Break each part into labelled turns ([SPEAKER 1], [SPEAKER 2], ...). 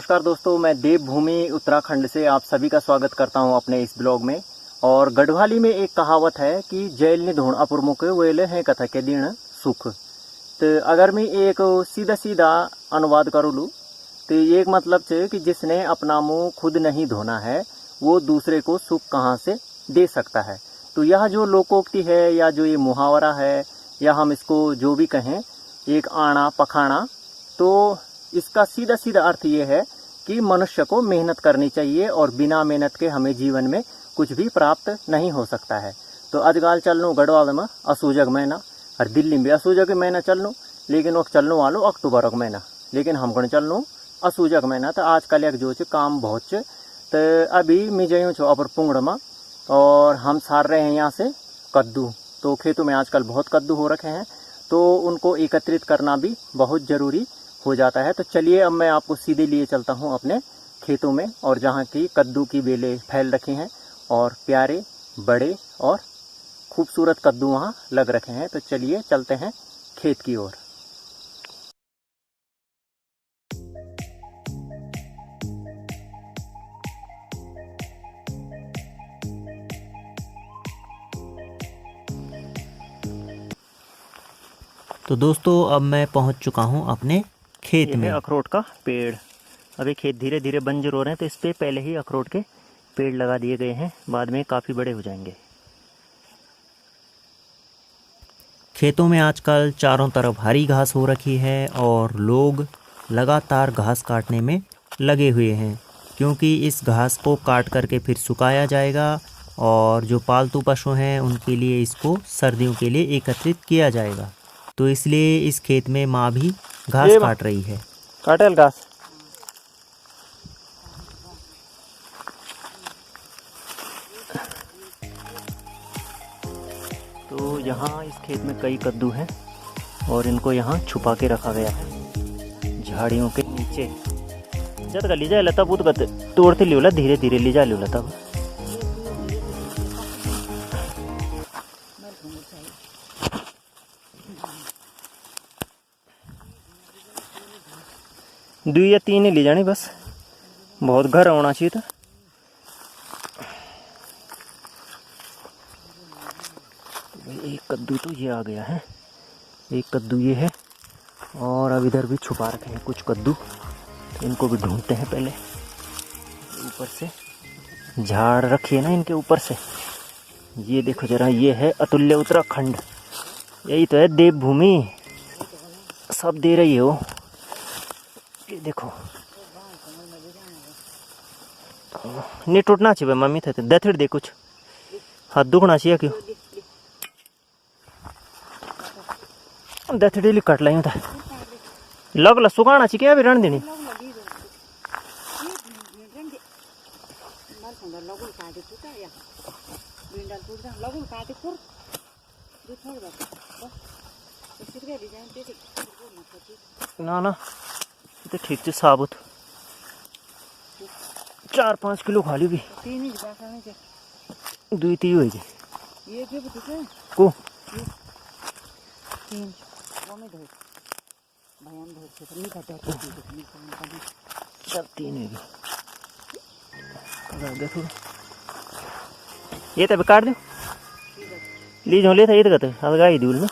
[SPEAKER 1] नमस्कार दोस्तों, मैं देवभूमि उत्तराखंड से आप सभी का स्वागत करता हूं अपने इस ब्लॉग में। और गढ़वाली में एक कहावत है कि जैल निधोण अपुरमुख वेले हैं कथा के दिन सुख। तो अगर मैं एक सीधा सीधा अनुवाद करूँ लूँ तो एक मतलब है कि जिसने अपना मुंह खुद नहीं धोना है वो दूसरे को सुख कहाँ से दे सकता है। तो यह जो लोकोक्ति है या जो ये मुहावरा है या हम इसको जो भी कहें, एक आना पखाना, तो इसका सीधा सीधा अर्थ ये है कि मनुष्य को मेहनत करनी चाहिए और बिना मेहनत के हमें जीवन में कुछ भी प्राप्त नहीं हो सकता है। तो आजकल चल लूँ गढ़वाल में असूजग महीना और दिल्ली में भी असूजग महीना चल लूँ, लेकिन वो चलने वालों अक्टूबर का महीना, लेकिन हमको चल लूँ असूजग महीना। तो आजकल एक जो काम बहुत छ। तो अभी मैं जयूँ छो अपर पुंगड़ में और हम सार रहे हैं यहाँ से कद्दू। तो खेतों में आजकल बहुत कद्दू हो रखे हैं, तो उनको एकत्रित करना भी बहुत ज़रूरी हो जाता है। तो चलिए अब मैं आपको सीधे लिए चलता हूँ अपने खेतों में, और जहाँ की कद्दू की बेलें फैल रखी हैं और प्यारे बड़े और खूबसूरत कद्दू वहाँ लग रखे हैं। तो चलिए चलते हैं खेत की ओर।
[SPEAKER 2] तो दोस्तों अब मैं पहुंच चुका हूं अपने खेत में।
[SPEAKER 1] अखरोट का पेड़, अभी खेत धीरे धीरे बंजर हो रहे हैं, तो इस पे पहले ही अखरोट के पेड़ लगा दिए गए हैं, बाद में काफ़ी बड़े हो जाएंगे।
[SPEAKER 2] खेतों में आजकल चारों तरफ हरी घास हो रखी है और लोग लगातार घास काटने में लगे हुए हैं, क्योंकि इस घास को काट करके फिर सुखाया जाएगा और जो पालतू पशु हैं उनके लिए इसको सर्दियों के लिए एकत्रित किया जाएगा। तो इसलिए इस खेत में माँ भी घास काट रही है।
[SPEAKER 1] काटेल घास। तो यहाँ इस खेत में कई कद्दू हैं और इनको यहाँ छुपा के रखा गया है झाड़ियों के नीचे। जब तक ले जाए लता बूत तोड़ते लियोला, धीरे धीरे ले जा लियोला तब। दो या तीन ही ले जाने बस, बहुत घर होना चाहिए था। एक कद्दू तो ये आ गया है, एक कद्दू ये है, और अब इधर भी छुपा रखे हैं कुछ कद्दू, तो इनको भी ढूंढते हैं पहले। ऊपर से झाड़ रखी है ना इनके ऊपर से, ये देखो जरा, ये है अतुल्य उत्तराखंड, यही तो है देवभूमि, सब दे रही है वो। ये देखो नहीं टूटना चाहिए मम्मी थे दथड़ दे, कुछ हाथ दुखना चाहिए क्यों दथड़ी ली कट लाई था लग ला सुखाना चाहिए क्या, अभी रण देनी। ना ना तो ठीक से साबुत 4-5 किलो खा ली भी दुई ती होगी को तीन होगी। देखो ये तब काट दो लीज हो लेता, ये तो कहते अब गाई दूल में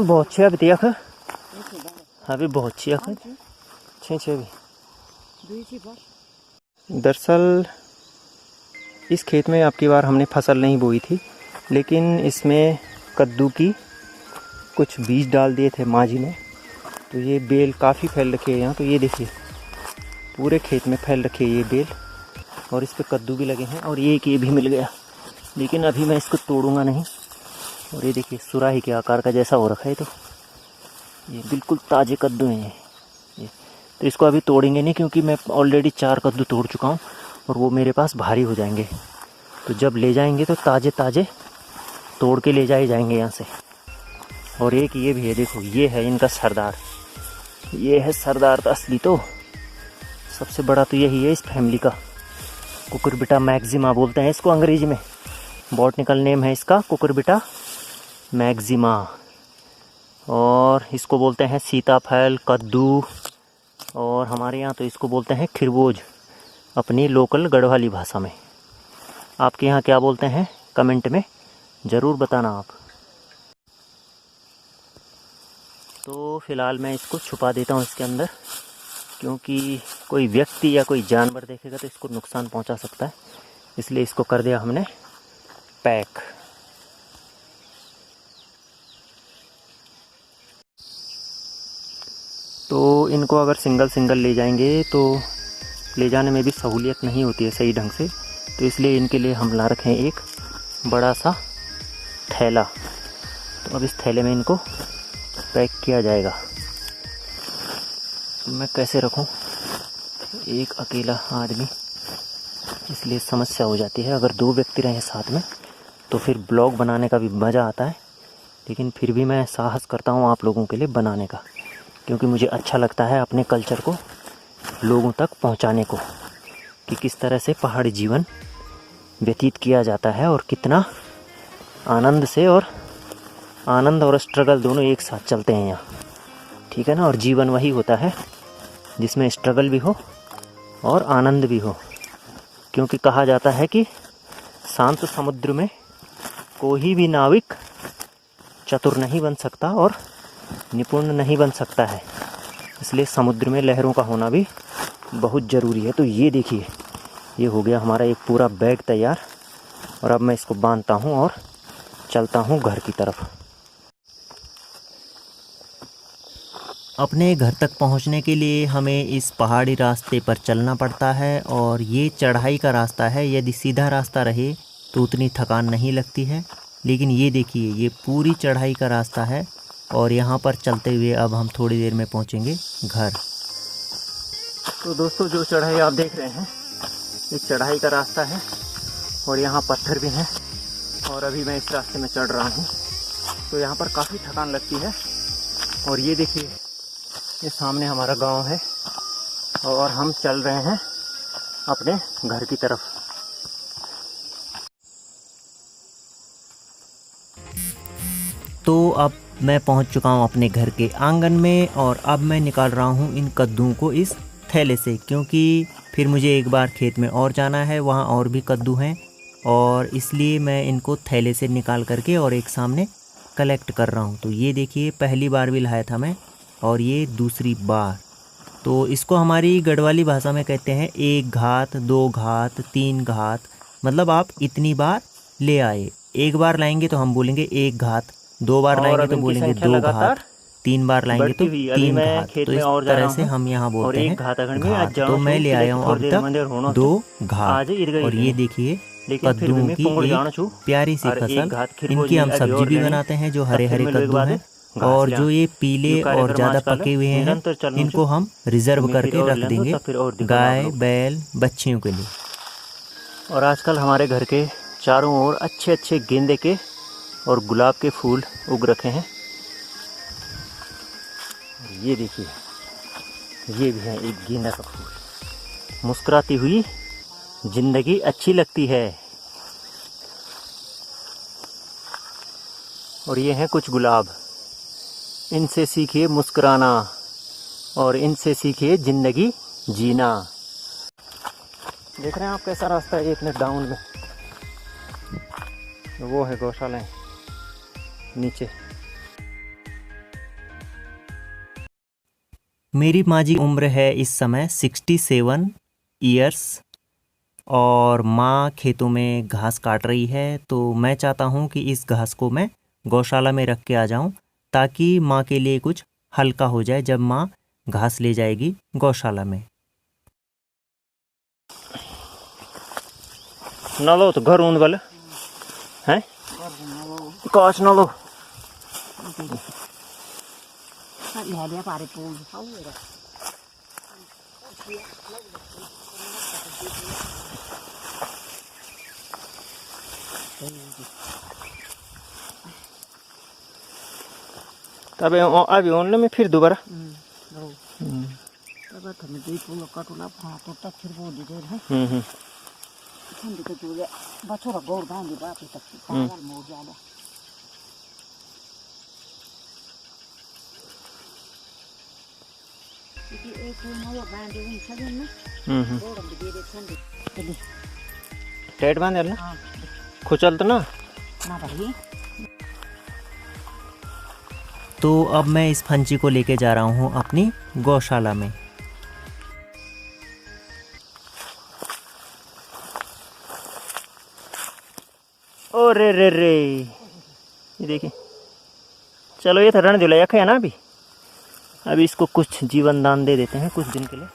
[SPEAKER 1] बहुत अच्छी अभी तक अभी बहुत अच्छी अच्छे भी। दरअसल इस खेत में अब की बार हमने फसल नहीं बोई थी, लेकिन इसमें कद्दू की कुछ बीज डाल दिए थे माँ जी ने। तो ये बेल काफ़ी फैल रखी है यहाँ, तो ये देखिए पूरे खेत में फैल रखी है ये बेल, और इस पर कद्दू भी लगे हैं। और ये भी मिल गया, लेकिन अभी मैं इसको तोड़ूंगा नहीं। और ये देखिए सुराही के आकार का जैसा हो रखा है, तो ये बिल्कुल ताज़े कद्दू हैं ये। तो इसको अभी तोड़ेंगे नहीं, क्योंकि मैं ऑलरेडी 4 कद्दू तोड़ चुका हूँ और वो मेरे पास भारी हो जाएंगे। तो जब ले जाएंगे तो ताज़े ताज़े तोड़ के ले जाए जाएंगे यहाँ से। और एक ये भी है, देखो ये है इनका सरदार, ये है सरदार असली। तो सबसे बड़ा तो यही है इस फैमिली का, कुकुरबिटा मैक्सिमा बोलते हैं इसको अंग्रेजी में। बॉटनिकल नेम है इसका कुकुरबिटा मैक्सिमा।
[SPEAKER 2] और इसको बोलते हैं सीताफल, कद्दू, और हमारे यहाँ तो इसको बोलते हैं खरबूज अपनी लोकल गढ़वाली भाषा में। आपके यहाँ क्या बोलते हैं कमेंट में ज़रूर बताना आप। तो फ़िलहाल मैं इसको छुपा देता हूँ इसके अंदर, क्योंकि कोई व्यक्ति या कोई जानवर देखेगा तो इसको नुकसान पहुँचा सकता है, इसलिए इसको कर दिया हमने पैक। तो इनको अगर सिंगल सिंगल ले जाएंगे तो ले जाने में भी सहूलियत नहीं होती है सही ढंग से, तो इसलिए इनके लिए हम ला रखे हैं एक बड़ा सा थैला। तो अब इस थैले में इनको पैक किया जाएगा। मैं कैसे रखूं, एक अकेला आदमी, इसलिए समस्या हो जाती है। अगर 2 व्यक्ति रहें साथ में तो फिर ब्लॉग बनाने का भी मज़ा आता है, लेकिन फिर भी मैं साहस करता हूं आप लोगों के लिए बनाने का, क्योंकि मुझे अच्छा लगता है अपने कल्चर को लोगों तक पहुंचाने को, कि किस तरह से पहाड़ी जीवन व्यतीत किया जाता है और कितना आनंद से, और आनंद और स्ट्रगल दोनों एक साथ चलते हैं यहाँ, ठीक है ना। और जीवन वही होता है जिसमें स्ट्रगल भी हो और आनंद भी हो, क्योंकि कहा जाता है कि शांत समुद्र में कोई भी नाविक चतुर नहीं बन सकता और निपुण नहीं बन सकता है, इसलिए समुद्र में लहरों का होना भी बहुत ज़रूरी है। तो ये देखिए, ये हो गया हमारा एक पूरा बैग तैयार, और अब मैं इसको बांधता हूँ और चलता हूँ घर की तरफ। अपने घर तक पहुँचने के लिए हमें इस पहाड़ी रास्ते पर चलना पड़ता है, और ये चढ़ाई का रास्ता है। यदि सीधा रास्ता रहे तो उतनी थकान नहीं लगती है, लेकिन ये देखिए ये पूरी चढ़ाई का रास्ता है, और यहाँ पर चलते हुए अब हम थोड़ी देर में पहुँचेंगे घर।
[SPEAKER 1] तो दोस्तों, जो चढ़ाई आप देख रहे हैं ये चढ़ाई का रास्ता है, और यहाँ पत्थर भी हैं, और अभी मैं इस रास्ते में चढ़ रहा हूँ, तो यहाँ पर काफ़ी थकान लगती है। और ये देखिए, ये सामने हमारा गांव है, और हम चल रहे हैं अपने घर की तरफ।
[SPEAKER 2] तो अब मैं पहुंच चुका हूं अपने घर के आंगन में, और अब मैं निकाल रहा हूं इन कद्दूओं को इस थैले से, क्योंकि फिर मुझे एक बार खेत में और जाना है, वहां और भी कद्दू हैं, और इसलिए मैं इनको थैले से निकाल करके और एक सामने कलेक्ट कर रहा हूं। तो ये देखिए, पहली बार भी लाया था मैं, और ये दूसरी बार। तो इसको हमारी गढ़वाली भाषा में कहते हैं 1 घात, 2 घात, 3 घात, मतलब आप इतनी बार ले आए। एक बार लाएंगे तो हम बोलेंगे 1 घात, 2 बार लाएंगे तो बोलेंगे 2 घात, 3 बार लाएंगे तो 3 घात। तो इस तरह से हम यहाँ बोलते हैं घात। तो मैं ले आया हूँ अब तक 2 घात, और ये देखिए कद्दूओं की एक प्यारी सी फसल। इनकी हम सब्जी भी बनाते हैं, जो हरे हरे कद्दू हैं, और जो ये पीले और ज़्यादा पके हुए हैं इनको हम रिजर्व करके रख देंगे गाय बैल बच्चियों के लिए।
[SPEAKER 1] और आजकल हमारे घर के चारों ओर अच्छे अच्छे गेंदे के और गुलाब के फूल उग रखे हैं। ये देखिए, ये भी है एक गेंदा का फूल। मुस्कुराती हुई जिंदगी अच्छी लगती है। और ये हैं कुछ गुलाब। इनसे सीखिए मुस्कुराना, और इनसे सीखिए जिंदगी जीना। देख रहे हैं आप कैसा रास्ता है, इतने डाउन में। वो है गौशालाएं नीचे।
[SPEAKER 2] मेरी माँ जी उम्र है इस समय 67 ईयर्स, और माँ खेतों में घास काट रही है। तो मैं चाहता हूँ कि इस घास को मैं गौशाला में रख के आ जाऊँ, ताकि माँ के लिए कुछ हल्का हो जाए जब माँ घास ले जाएगी गौशाला में।
[SPEAKER 1] ना लो तो घर ऊन वाले हैं, काश ना लो। तब अभी ओनले में फिर दोबारा टाइट बांधे ना खुचल तो ना।
[SPEAKER 2] तो अब मैं इस फंची को लेके जा रहा हूँ अपनी गौशाला में।
[SPEAKER 1] ओ रे रे रे, ये देखिए। चलो ये रण दिला है ना। अभी इसको कुछ जीवन दान दे देते हैं कुछ दिन के लिए।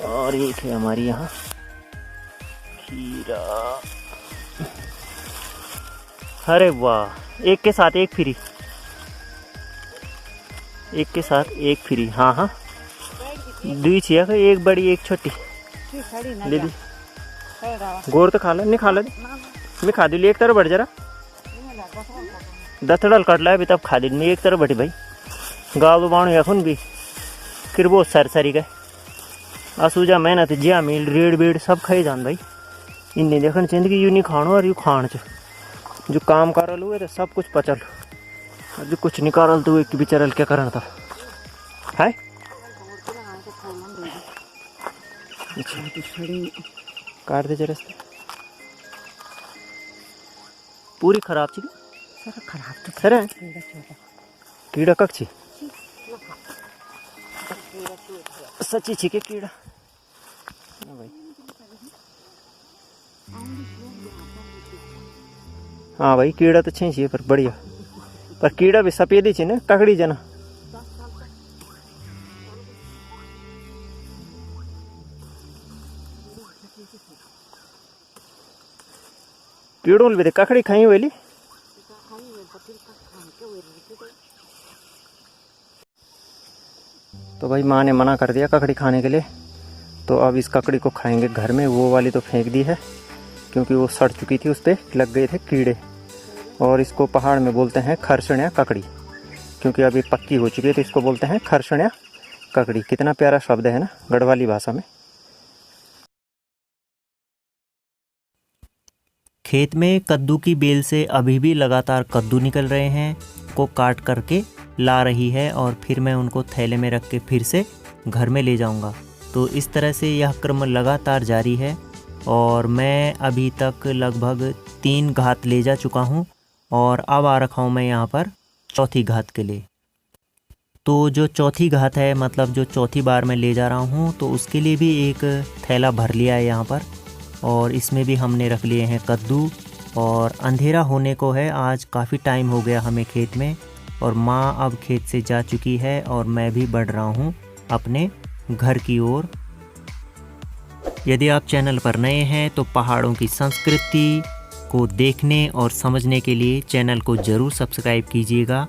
[SPEAKER 1] और ये थे हमारी यहाँ खीरा। अरे वाह, एक के साथ एक फ्री, एक के साथ एक फ्री। हाँ हाँ, दुई छिया, एक बड़ी एक छोटी ले दी। गोर तो खा लो, नहीं खा लो मैं खा दी। एक तरफ बढ़ जरा दथड़ल कट ला भी तब खा दी मैं एक तरफ बढ़ी भाई। गाँव बाणु यखुन भी फिर बहुत सर गए आसूजा मेहनत जिया मील रेड़ बेड़ सब खाई जान भाई। इन्हें देखन जिंदगी यू नहीं खाणो और यू खाण च जो काम करल हुए तो सब कुछ पचल, जो कुछ निकाल तो एक बिचारल क्या करना था है। काट दे जरा पूरी खराब थी खराब तो सर कीड़ा कक छी सच्ची छी के कीड़ा भाई। हाँ भाई कीड़ा तो छे छी पर बढ़िया, पर कीड़ा भी सफेद ही छी ना ककड़ी जना। कीड़ों भी ककड़ी खाई वेली। तो भाई माँ ने मना कर दिया ककड़ी खाने के लिए, तो अब इस ककड़ी को खाएंगे घर में। वो वाली तो फेंक दी है क्योंकि वो सड़ चुकी थी, उस पर लग गए थे कीड़े। और इसको पहाड़ में बोलते हैं खरसण्या ककड़ी, क्योंकि अभी पक्की हो चुकी है तो इसको बोलते हैं खरसण्या ककड़ी। कितना प्यारा शब्द है ना गढ़वाली भाषा में।
[SPEAKER 2] खेत में कद्दू की बेल से अभी भी लगातार कद्दू निकल रहे हैं, को काट करके ला रही है और फिर मैं उनको थैले में रख के फिर से घर में ले जाऊंगा। तो इस तरह से यह क्रम लगातार जारी है और मैं अभी तक लगभग 3 घात ले जा चुका हूं और अब आ रखा हूं मैं यहाँ पर चौथी घात के लिए। तो जो चौथी घात है, मतलब जो चौथी बार मैं ले जा रहा हूँ, तो उसके लिए भी एक थैला भर लिया है यहाँ पर। और इसमें भी हमने रख लिए हैं कद्दू। और अंधेरा होने को है, आज काफ़ी टाइम हो गया हमें खेत में, और माँ अब खेत से जा चुकी है और मैं भी बढ़ रहा हूँ अपने घर की ओर। यदि आप चैनल पर नए हैं तो पहाड़ों की संस्कृति को देखने और समझने के लिए चैनल को ज़रूर सब्सक्राइब कीजिएगा।